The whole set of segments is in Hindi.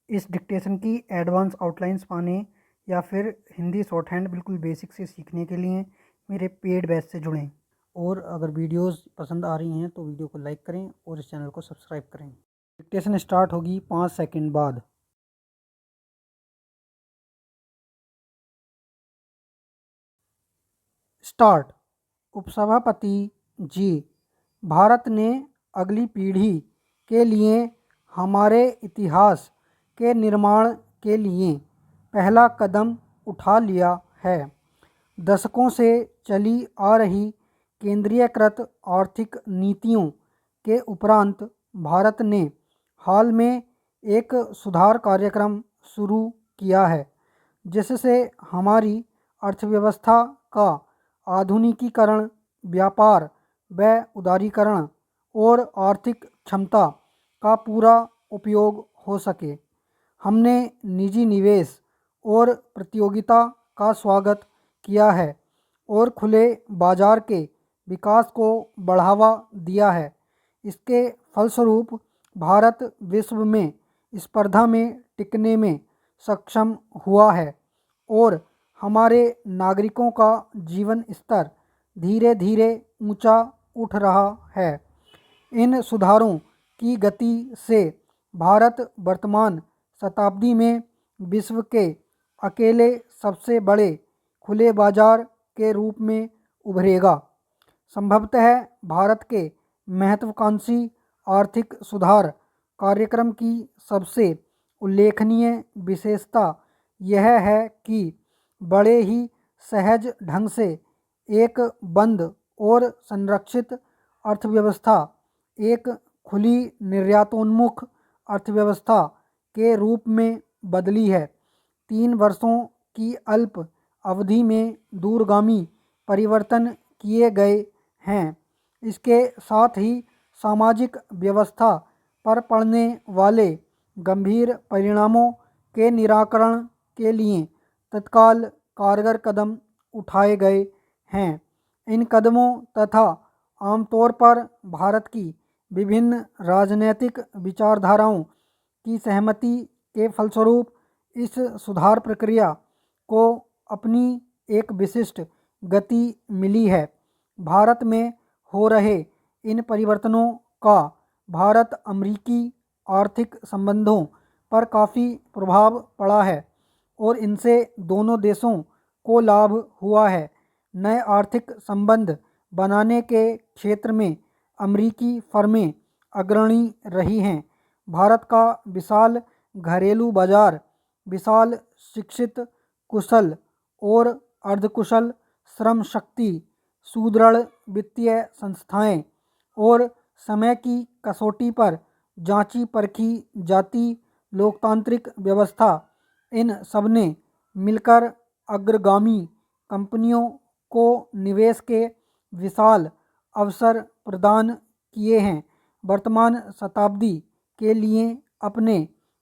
इस डिक्टेशन की एडवांस आउटलाइंस पाने या फिर हिंदी शॉर्ट हैंड बिल्कुल बेसिक से सीखने के लिए मेरे पेड बैच से जुड़ें। और अगर वीडियोस पसंद आ रही हैं तो वीडियो को लाइक करें और इस चैनल को सब्सक्राइब करें। डिक्टेशन स्टार्ट होगी 5 सेकंड बाद। स्टार्ट। उपसभापति जी, भारत ने अगली पीढ़ी के लिए हमारे इतिहास के निर्माण के लिए पहला कदम उठा लिया है। दशकों से चली आ रही केंद्रीयकृत आर्थिक नीतियों के उपरांत भारत ने हाल में एक सुधार कार्यक्रम शुरू किया है, जिससे हमारी अर्थव्यवस्था का आधुनिकीकरण, व्यापार व उदारीकरण और आर्थिक क्षमता का पूरा उपयोग हो सके। हमने निजी निवेश और प्रतियोगिता का स्वागत किया है और खुले बाजार के विकास को बढ़ावा दिया है। इसके फलस्वरूप भारत विश्व में स्पर्धा में टिकने में सक्षम हुआ है और हमारे नागरिकों का जीवन स्तर धीरे धीरे ऊंचा उठ रहा है। इन सुधारों की गति से भारत वर्तमान शताब्दी में विश्व के अकेले सबसे बड़े खुले बाजार के रूप में उभरेगा। संभवतः भारत के महत्वाकांक्षी आर्थिक सुधार कार्यक्रम की सबसे उल्लेखनीय विशेषता यह है कि बड़े ही सहज ढंग से एक बंद और संरक्षित अर्थव्यवस्था एक खुली निर्यातोन्मुख अर्थव्यवस्था के रूप में बदली है। 3 वर्षों की अल्प अवधि में दूरगामी परिवर्तन किए गए हैं। इसके साथ ही सामाजिक व्यवस्था पर पड़ने वाले गंभीर परिणामों के निराकरण के लिए तत्काल कारगर कदम उठाए गए हैं। इन कदमों तथा आमतौर पर भारत की विभिन्न राजनैतिक विचारधाराओं की सहमति के फलस्वरूप इस सुधार प्रक्रिया को अपनी एक विशिष्ट गति मिली है। भारत में हो रहे इन परिवर्तनों का भारत अमेरिकी आर्थिक संबंधों पर काफ़ी प्रभाव पड़ा है और इनसे दोनों देशों को लाभ हुआ है। नए आर्थिक संबंध बनाने के क्षेत्र में अमेरिकी फर्में अग्रणी रही हैं। भारत का विशाल घरेलू बाजार, विशाल शिक्षित, कुशल और अर्धकुशल श्रम शक्ति, सुदृढ़ वित्तीय संस्थाएं और समय की कसौटी पर जांची परखी जाती लोकतांत्रिक व्यवस्था, इन सब ने मिलकर अग्रगामी कंपनियों को निवेश के विशाल अवसर प्रदान किए हैं। वर्तमान शताब्दी के लिए अपने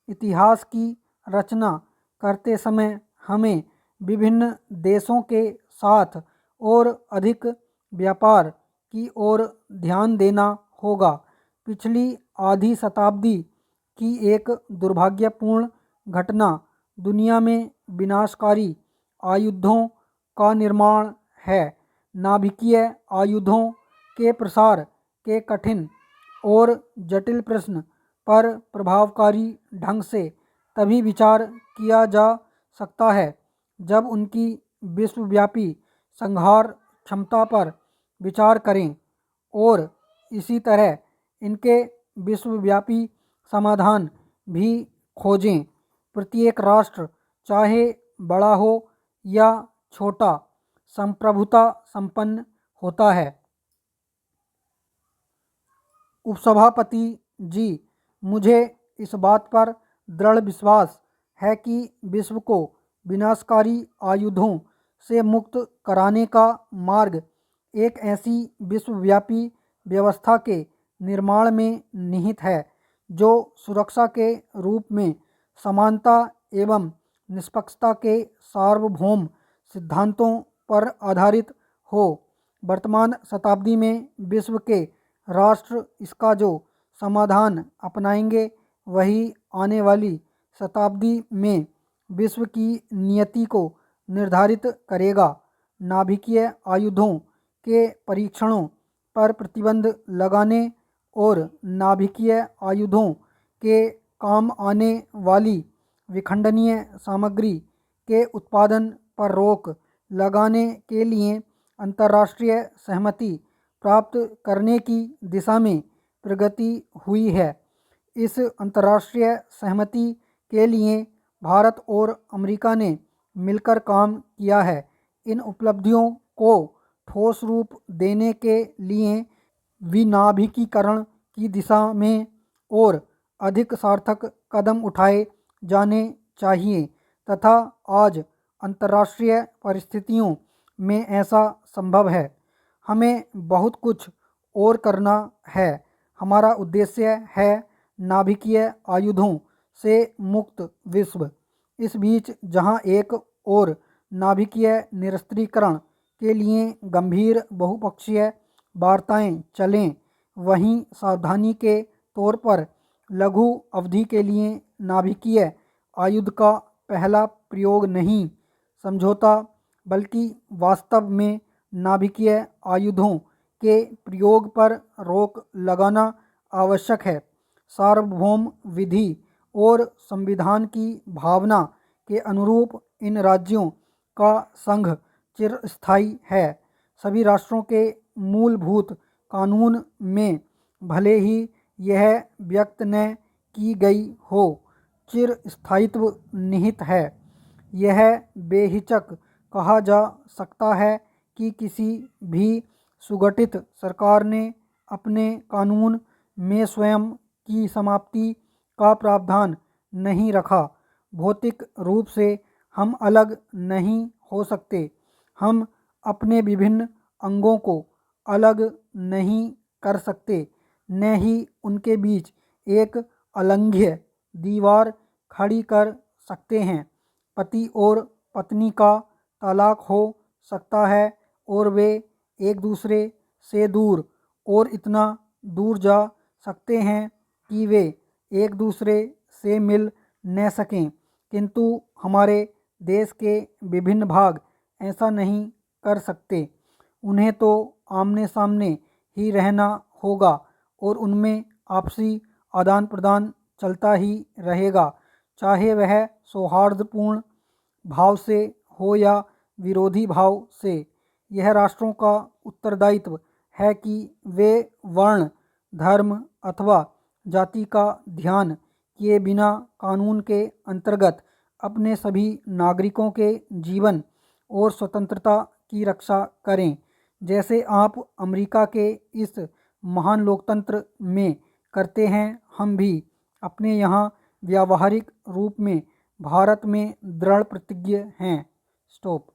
इतिहास की रचना करते समय हमें विभिन्न देशों के साथ और अधिक व्यापार की ओर ध्यान देना होगा। पिछली आधी शताब्दी की एक दुर्भाग्यपूर्ण घटना दुनिया में विनाशकारी आयुधों का निर्माण है। नाभिकीय आयुधों के प्रसार के कठिन और जटिल प्रश्न पर प्रभावकारी ढंग से तभी विचार किया जा सकता है जब उनकी विश्वव्यापी संहार क्षमता पर विचार करें और इसी तरह इनके विश्वव्यापी समाधान भी खोजें। प्रत्येक राष्ट्र, चाहे बड़ा हो या छोटा, संप्रभुता संपन्न होता है। उपसभापति जी, मुझे इस बात पर दृढ़ विश्वास है कि विश्व को विनाशकारी आयुधों से मुक्त कराने का मार्ग एक ऐसी विश्वव्यापी व्यवस्था के निर्माण में निहित है जो सुरक्षा के रूप में समानता एवं निष्पक्षता के सार्वभौम सिद्धांतों पर आधारित हो। वर्तमान शताब्दी में विश्व के राष्ट्र इसका जो समाधान अपनाएंगे वही आने वाली शताब्दी में विश्व की नियति को निर्धारित करेगा। नाभिकीय आयुधों के परीक्षणों पर प्रतिबंध लगाने और नाभिकीय आयुधों के काम आने वाली विखंडनीय सामग्री के उत्पादन पर रोक लगाने के लिए अंतर्राष्ट्रीय सहमति प्राप्त करने की दिशा में प्रगति हुई है। इस अंतर्राष्ट्रीय सहमति के लिए भारत और अमेरिका ने मिलकर काम किया है। इन उपलब्धियों को ठोस रूप देने के लिए विनाभिकीकरण की दिशा में और अधिक सार्थक कदम उठाए जाने चाहिए तथा आज अंतर्राष्ट्रीय परिस्थितियों में ऐसा संभव है। हमें बहुत कुछ और करना है। हमारा उद्देश्य है नाभिकीय आयुधों से मुक्त विश्व। इस बीच जहां एक और नाभिकीय निरस्त्रीकरण के लिए गंभीर बहुपक्षीय वार्ताएं चलें, वहीं सावधानी के तौर पर लघु अवधि के लिए नाभिकीय आयुध का पहला प्रयोग नहीं समझौता बल्कि वास्तव में नाभिकीय आयुधों के प्रयोग पर रोक लगाना आवश्यक है। सार्वभौम विधि और संविधान की भावना के अनुरूप इन राज्यों का संघ चिरस्थायी है। सभी राष्ट्रों के मूलभूत कानून में भले ही यह व्यक्त न की गई हो, चिरस्थायित्व निहित है। यह बेहिचक कहा जा सकता है कि किसी भी सुगठित सरकार ने अपने कानून में स्वयं की समाप्ति का प्रावधान नहीं रखा। भौतिक रूप से हम अलग नहीं हो सकते। हम अपने विभिन्न अंगों को अलग नहीं कर सकते, न ही उनके बीच एक अलंघ्य दीवार खड़ी कर सकते हैं। पति और पत्नी का तलाक हो सकता है और वे एक दूसरे से दूर और इतना दूर जा सकते हैं कि वे एक दूसरे से मिल न सकें, किंतु हमारे देश के विभिन्न भाग ऐसा नहीं कर सकते। उन्हें तो आमने सामने ही रहना होगा और उनमें आपसी आदान प्रदान चलता ही रहेगा, चाहे वह सौहार्दपूर्ण भाव से हो या विरोधी भाव से। यह राष्ट्रों का उत्तरदायित्व है कि वे वर्ण, धर्म अथवा जाति का ध्यान किए बिना कानून के अंतर्गत अपने सभी नागरिकों के जीवन और स्वतंत्रता की रक्षा करें, जैसे आप अमेरिका के इस महान लोकतंत्र में करते हैं। हम भी अपने यहाँ व्यावहारिक रूप में भारत में दृढ़ प्रतिज्ञ हैं। स्टॉप।